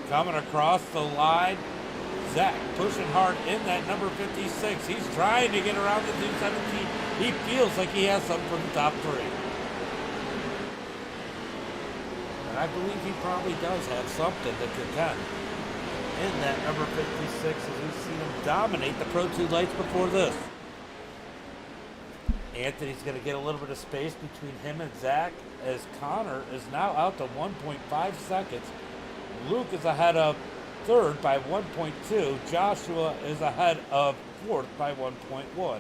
Coming across the line, Zach pushing hard in that number 56. He's trying to get around the 217. He feels like he has something for the top 3. And I believe he probably does have something to contend in that number 56 as we've seen him dominate the Pro 2 lights before this. Anthony's going to get a little bit of space between him and Zach as Connor is now out to 1.5 seconds. Luke is ahead of third by 1.2. Joshua is ahead of fourth by 1.1.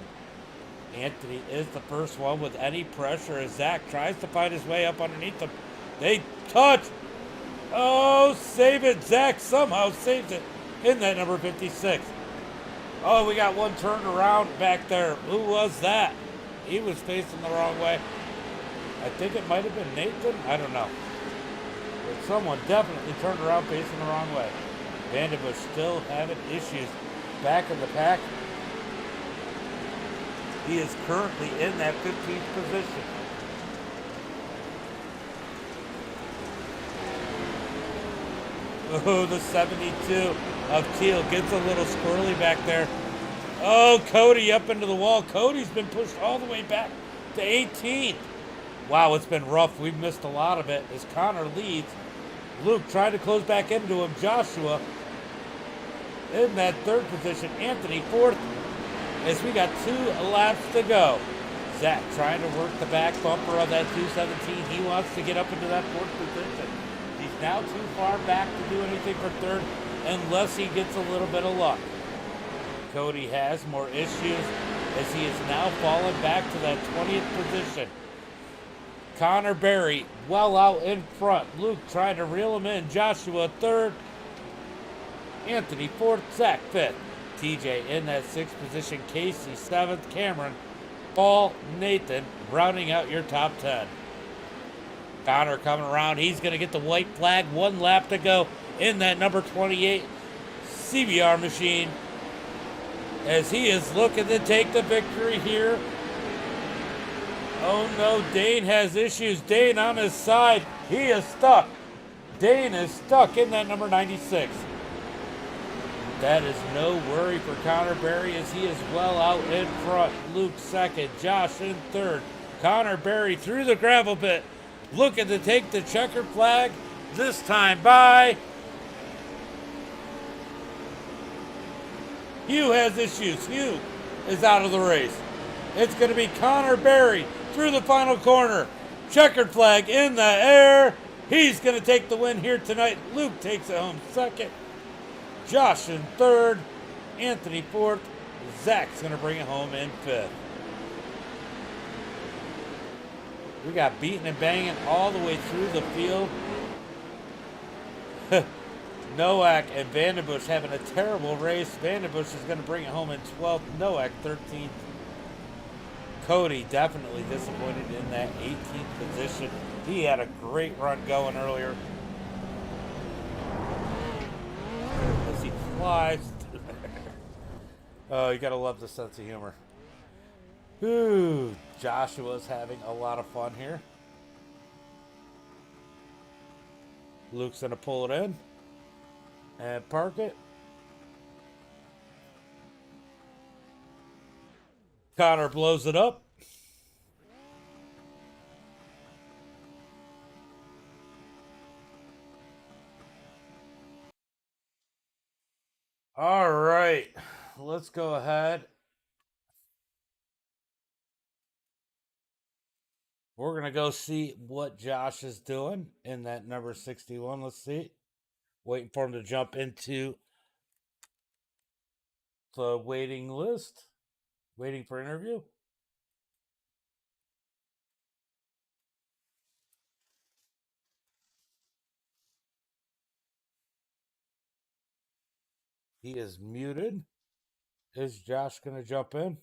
Anthony is the first one with any pressure as Zach tries to find his way up underneath them. They touch. Oh, save it. Zach somehow saves it in that number 56. Oh, we got one turned around back there. Who was that? He was facing the wrong way. I think it might have been Nathan. I don't know. But someone definitely turned around facing the wrong way. Vandenbush still having issues back in the pack. He is currently in that 15th position. Oh, the 72 of Teal gets a little squirrely back there. Oh, Cody up into the wall. Cody's been pushed all the way back to 18th. Wow, it's been rough. We've missed a lot of it as Connor leads. Luke trying to close back into him. Joshua in that third position. Anthony fourth as we got 2 laps to go. Zach trying to work the back bumper of that 217. He wants to get up into that fourth position. He's now too far back to do anything for third unless he gets a little bit of luck. Cody has more issues as he is now fallen back to that 20th position. Connor Berry well out in front. Luke trying to reel him in. Joshua third. Anthony fourth. Zach fifth. TJ in that sixth position. Casey seventh. Cameron, Paul, Nathan rounding out your top 10. Connor coming around. He's going to get the white flag. 1 lap to go in that number 28 CBR machine as he is looking to take the victory here. Oh no, Dane has issues. Dane on his side. He is stuck. Dane is stuck in that number 96. That is no worry for Connor Berry as he is well out in front. Luke second. Josh in third. Connor Berry through the gravel pit. Looking to take the checkered flag. This time by Hugh has issues. Hugh is out of the race. It's going to be Connor Berry through the final corner. Checkered flag in the air. He's going to take the win here tonight. Luke takes it home second. Josh in third. Anthony fourth. Zach's going to bring it home in fifth. We got beating and banging all the way through the field. Nowak and Vandenbush having a terrible race. Vandenbush is going to bring it home in 12th. Nowak 13th. Cody definitely disappointed in that 18th position. He had a great run going earlier. As he flies. Oh, you got to love the sense of humor. Ooh, Joshua's having a lot of fun here. Luke's going to pull it in and park it. Connor blows it up. All right, let's go ahead. We're going to go see what Josh is doing in that number 61. Let's see. Waiting for him to jump into the waiting list. Waiting for interview. He is muted. Is Josh going to jump in?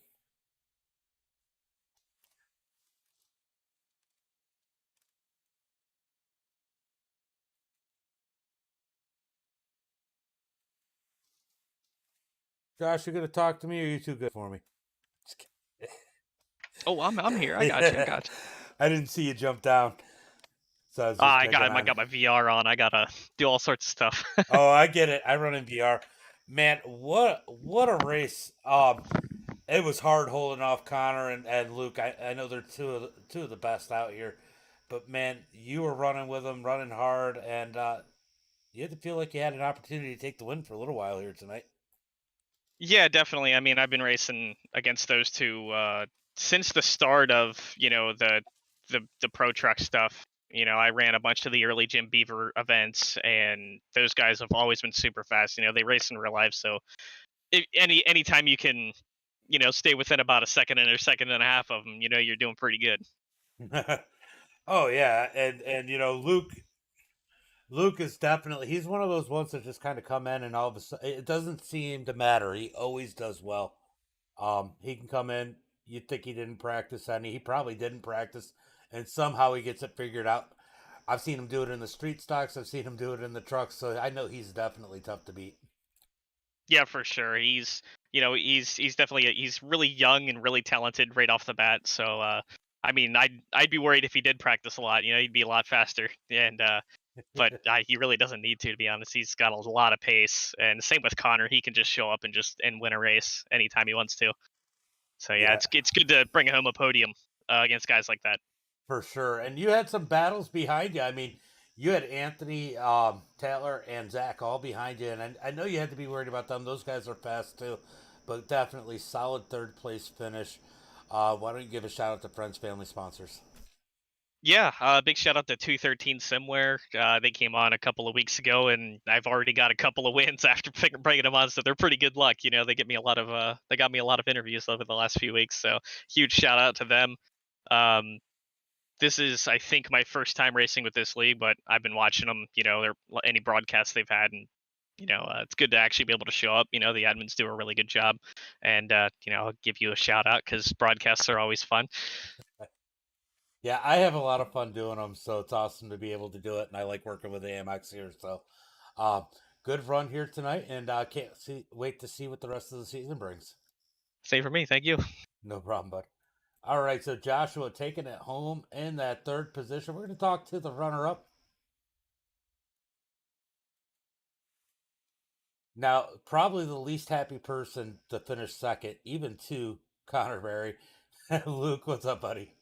Josh, you going to talk to me or are you too good for me? Oh, I'm here. I got you. I got you. I didn't see you jump down. So I got my VR on. I gotta do all sorts of stuff. Oh, I get it. I run in VR. Man, what a race. It was hard holding off Connor and Luke. I know they're two of the best out here. But man, you were running with them, running hard, and you had to feel like you had an opportunity to take the win for a little while here tonight. Yeah, definitely. I mean, I've been racing against those two since the start of the pro truck stuff. I ran a bunch of the early Jim Beaver events, and those guys have always been super fast. They race in real life, so anytime you can, stay within about a second and a second and a half of them, you're doing pretty good. Oh yeah, and Luke is definitely, he's one of those ones that just kind of come in and all of a sudden it doesn't seem to matter. He always does well. He can come in. You'd think he didn't practice any. He probably didn't practice, and somehow he gets it figured out. I've seen him do it in the street stocks. I've seen him do it in the trucks. So I know he's definitely tough to beat. Yeah, for sure. He's definitely he's really young and really talented right off the bat. So I mean, I'd be worried if he did practice a lot. He'd be a lot faster. And but he really doesn't need to be honest. He's got a lot of pace, and same with Connor. He can just show up and win a race anytime he wants to. So yeah. It's good to bring home a podium against guys like that. For sure. And you had some battles behind you. I mean, you had Anthony, Taylor, and Zach all behind you, and I know you had to be worried about them. Those guys are fast too, but definitely solid third place finish. Why don't you give a shout out to friends, family, sponsors? Yeah, big shout out to 213 Simware. They came on a couple of weeks ago, and I've already got a couple of wins after bringing them on. So they're pretty good luck. You know, they got me a lot of interviews over the last few weeks. So huge shout out to them. Um, this is, I think, my first time racing with this league, but I've been watching them. You know, any broadcasts they've had, and it's good to actually be able to show up. You know, the admins do a really good job, and I'll give you a shout out because broadcasts are always fun. Yeah, I have a lot of fun doing them, so it's awesome to be able to do it, and I like working with AMX here. So, uh, good run here tonight, and can't wait to see what the rest of the season brings. Same for me. Thank you. No problem, bud. All right, so Joshua taking it home in that third position. We're going to talk to the runner-up. Now, probably the least happy person to finish second, even to Connor Berry. Luke, what's up, buddy?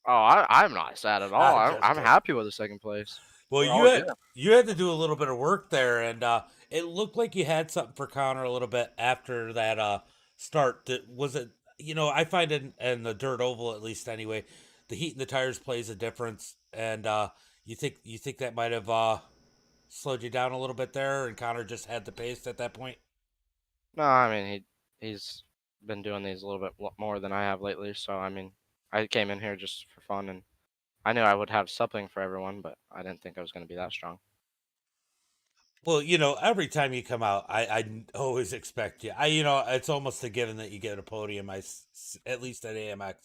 Oh, I'm not sad at all. I'm I'm, just I'm kidding. happy with the second place. Well, We're all good. you had to do a little bit of work there, and it looked like you had something for Connor a little bit after that start. Was it? I find in the dirt oval, at least anyway, the heat in the tires plays a difference, and you think that might have slowed you down a little bit there, and Connor just had the pace at that point. No, I mean he's been doing these a little bit more than I have lately. So I mean, I came in here just for fun, and I knew I would have something for everyone, but I didn't think I was going to be that strong. Well, every time you come out, I always expect you. It's almost a given that you get a podium. At least at AMX.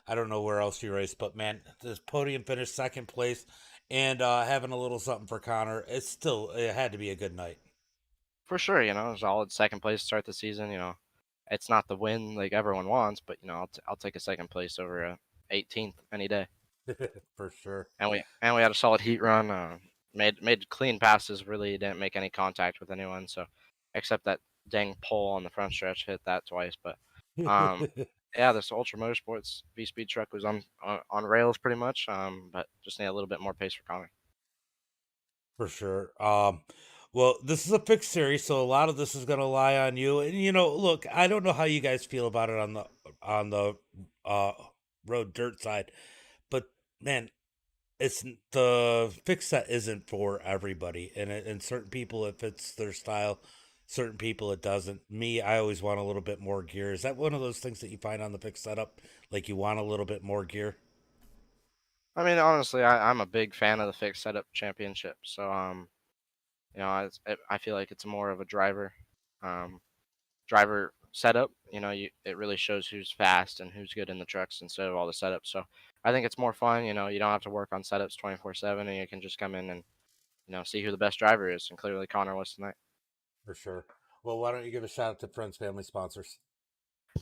I don't know where else you race, but man, this podium finish second place and having a little something for Connor. It had to be a good night. For sure, solid second place to start the season. It's not the win like everyone wants, but I'll take a second place over a 18th any day. For sure. And we had a solid heat run. Made clean passes. Really didn't make any contact with anyone. So, except that dang pole on the front stretch, hit that twice. But yeah, this Ultra Motorsports V Speed truck was on rails pretty much. But just need a little bit more pace for Connor. For sure. Well, this is a fixed series, so a lot of this is going to lie on you. And look, I don't know how you guys feel about it on the uh, road dirt side, but man, it's the fix set isn't for everybody, and certain people it fits their style, certain people it doesn't. Me, I always want a little bit more gear. Is that one of those things that you find on the fix setup, like you want a little bit more gear? I mean, honestly, I'm a big fan of the fixed setup championship. So I feel like it's more of a um, driver setup. It really shows who's fast and who's good in the trucks instead of all the setups. So I think it's more fun. You don't have to work on setups 24/7, and you can just come in and see who the best driver is. And clearly Connor was tonight. For sure. Well, why don't you give a shout out to friends, family, sponsors?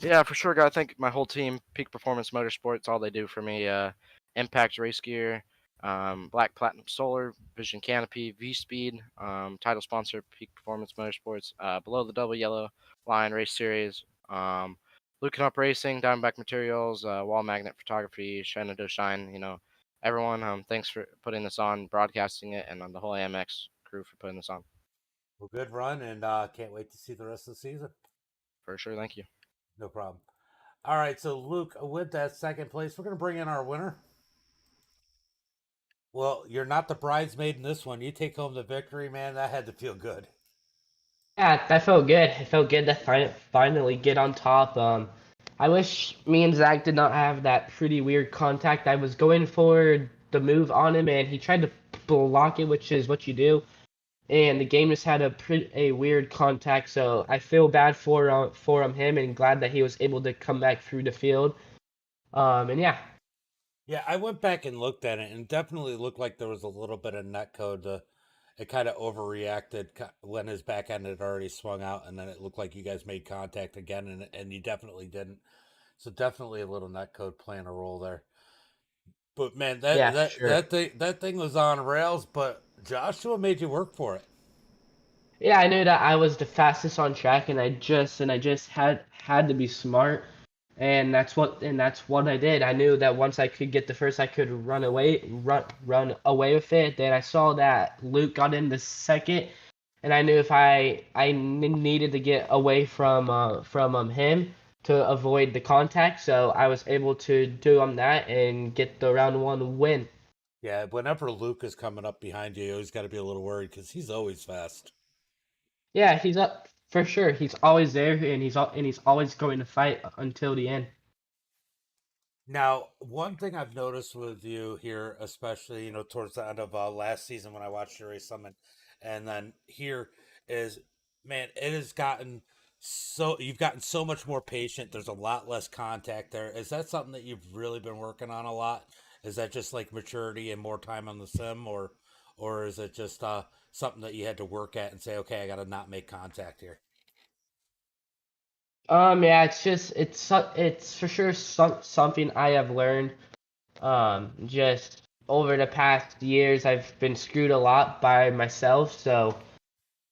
Yeah, for sure. Got to thank my whole team, Peak Performance Motorsports. All they do for me, Impact Race Gear, Black Platinum Solar, Vision Canopy, V Speed, title sponsor, Peak Performance Motorsports, Below the Double Yellow Line Race Series, Looking Up Racing, Diamondback Materials, Wall Magnet Photography, Shenandoah Shine. Everyone, thanks for putting this on, broadcasting it, and the whole AMX crew for putting this on. Well, good run, and can't wait to see the rest of the season. For sure, thank you. No problem. All right, so Luke, with that second place, we're going to bring in our winner. Well, you're not the bridesmaid in this one. You take home the victory, man. That had to feel good. Yeah, that felt good. It felt good to finally get on top. I wish me and Zach did not have that pretty weird contact. I was going for the move on him, and he tried to block it, which is what you do. And the game just had a weird contact, so I feel bad for him, and glad that he was able to come back through the field. And yeah. Yeah, I went back and looked at it, and definitely looked like there was a little bit of net code. It kind of overreacted when his back end had already swung out, and then it looked like you guys made contact again, and you definitely didn't. So definitely a little net code playing a role there. But man, Sure. that thing was on rails, but Joshua made you work for it. Yeah, I knew that I was the fastest on track, and I just had to be smart, and that's what I did. I knew that once I could get the first, I could run away with it. Then I saw that Luke got in the second, and I knew if I needed to get away from him, to avoid the contact. So I was able to do on that and get the round one win. Yeah, whenever Luke is coming up behind you, you always got to be a little worried because he's always fast. Yeah, he's up for sure. He's always there, and he's always going to fight until the end. Now, one thing I've noticed with you here, especially towards the end of last season when I watched your race summit, and then here is, man, it has gotten so you've gotten so much more patient. There's a lot less contact there. Is that something that you've really been working on a lot? Is that just like maturity and more time on the sim, or is it just something that you had to work at and say, okay, I got to not make contact here? Yeah, it's for sure something I have learned. Just over the past years, I've been screwed a lot by myself, so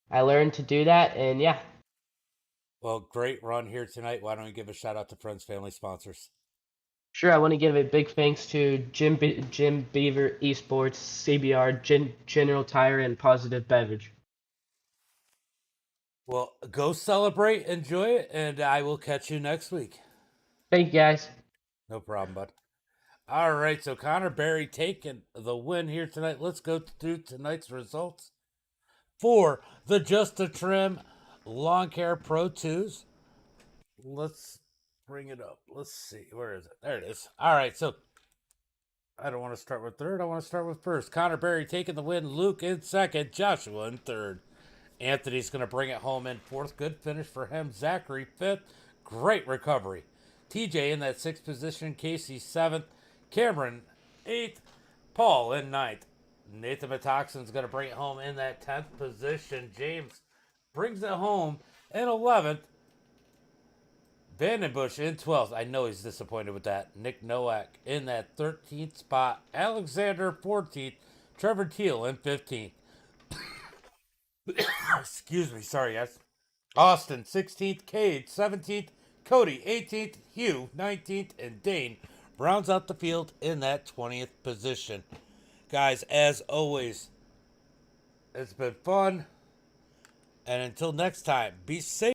I learned to do that, and yeah. Well, great run here tonight. Why don't we give a shout out to friends, family, sponsors? Sure, I want to give a big thanks to Jim Beaver Esports, CBR, General Tire, and Positive Beverage. Well, go celebrate, enjoy it, and I will catch you next week. Thank you, guys. No problem, bud. All right, so Connor Berry taking the win here tonight. Let's go through tonight's results for the Just a Trim Lawn Care Pro 2s. Let's bring it up. Let's see. Where is it? There it is. All right, so I don't want to start with third. I want to start with first. Connor Berry taking the win. Luke in second. Joshua in third. Anthony's going to bring it home in fourth. Good finish for him. Zachary fifth. Great recovery. TJ in that sixth position. Casey seventh. Cameron eighth. Paul in ninth. Nathan Metoxen's going to bring it home in that 10th position. James brings it home in 11th. Vandenbush in 12th. I know he's disappointed with that. Nick Nowak in that 13th spot. Alexander 14th. Trevor Teal in 15th. Excuse me. Sorry, guys. Austin 16th. Cade 17th. Cody 18th. Hugh 19th. And Dane rounds out the field in that 20th position. Guys, as always, it's been fun. And until next time, be safe.